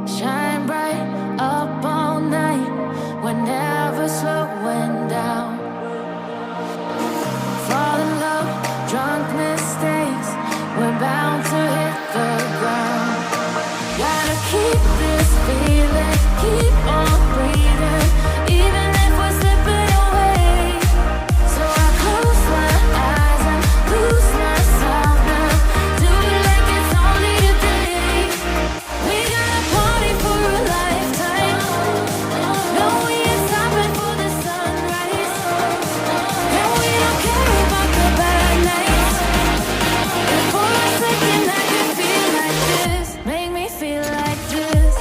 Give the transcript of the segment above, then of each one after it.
Shine bright up all night. We're never slowing down. Fall in love, drunk mistakes. We're bound to hit the ground. Gotta keep this feeling, keep on breathing, even if we're slipping away. So I close my eyes and lose myself now. Do it like it's only today. We gotta party for a lifetime. No, we ain't stopping for the sunrise. And we don't care about the bad nights. And for a second I can feel like this. Make me feel like this.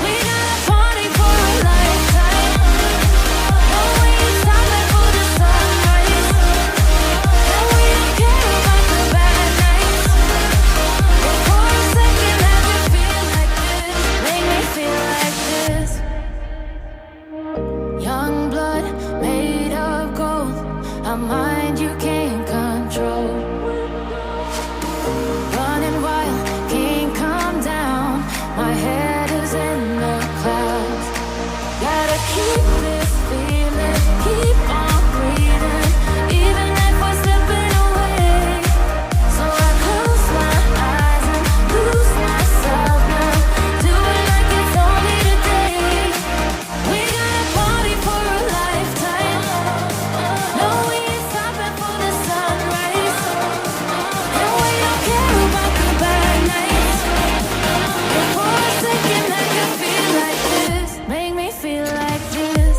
We gotta party for a lifetime. No, we ain't stopping for the sunrise. And we don't care about the bad nights. But for a second I can feel like this. Make me feel like this. Young blood made of gold. A mind you can't control. Running wild, can't calm down. My head is in the clouds. Gotta keep this feeling, keep on breathing, even if we're slipping away. So I close my eyes and lose myself now. Do it like it's only today. We gotta party for a lifetime. No, we ain't stopping for the sunrise. And we don't care about the bad nights. But for a second I can feel like this. Make me feel like this.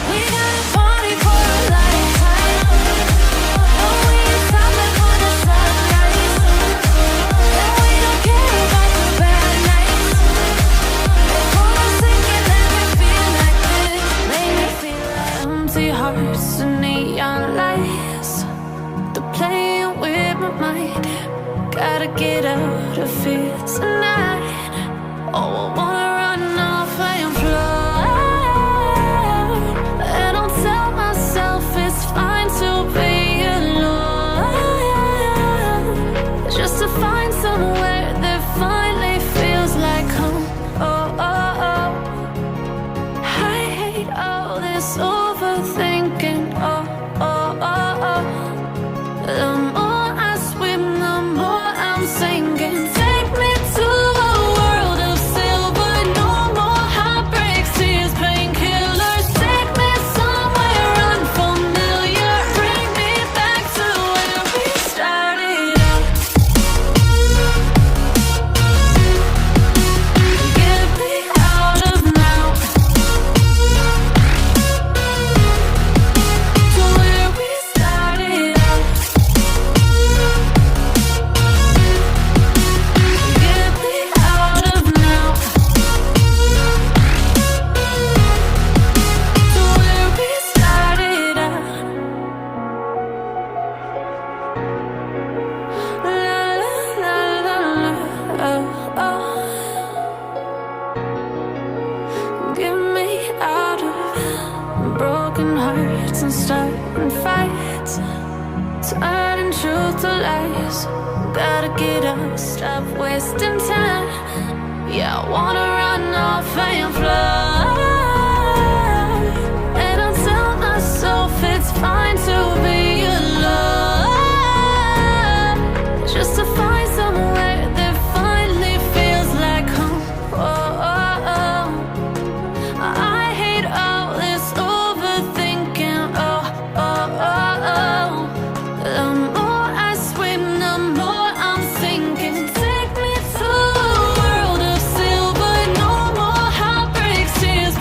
We gotta party for a lifetime. No, we ain't stopping for the sunrise. And we don't care about the bad nights. But for a second I can feel like this. Make me feel like empty hearts and neon lights. They're playing with my mind. Gotta get out of here tonight. Oh, I wanna run off and fly. And I'll tell myself it's fine to be alone. Just to find somewhere that finally feels like home. Oh, oh, oh. I hate all this overthinking. Oh, oh, oh, oh. The more I swim, the more I'm sinking. Take me to a world of silver. No more heartbreaks, tears, painkillers. Take me somewhere unfamiliar. Bring me back to where we started out. Get me out of now. To where we started out. Get me out of now. To where we started out. La la la la la. Oh, oh. Get me out of broken hearts and starting fights, turning truth to lies. Gotta get up, stop wasting time. Yeah, I wanna run off and fly. And I'll tell myself it's fine to be alone. Just to find somewhere that finally feels like home. Oh, oh, oh. I hate all this overthinking. Oh, oh, oh, oh. The more I swim, the more I'm sinking. Take me to a world of silver. No more heartbreaks, tears,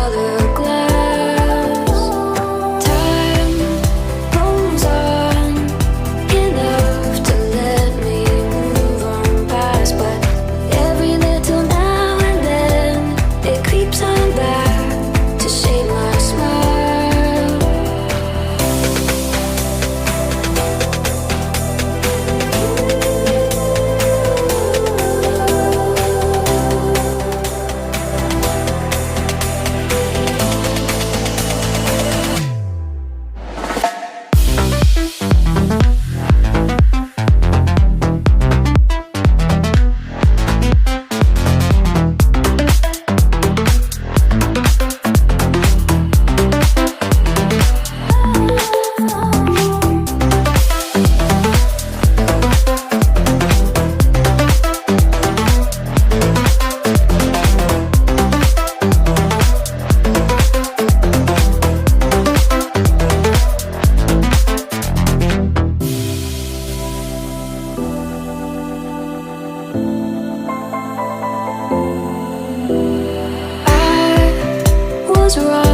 colored glass. Time rolls on, enough to let me move on past, but every little now and then it creeps on back to shape my smile. Was wrong.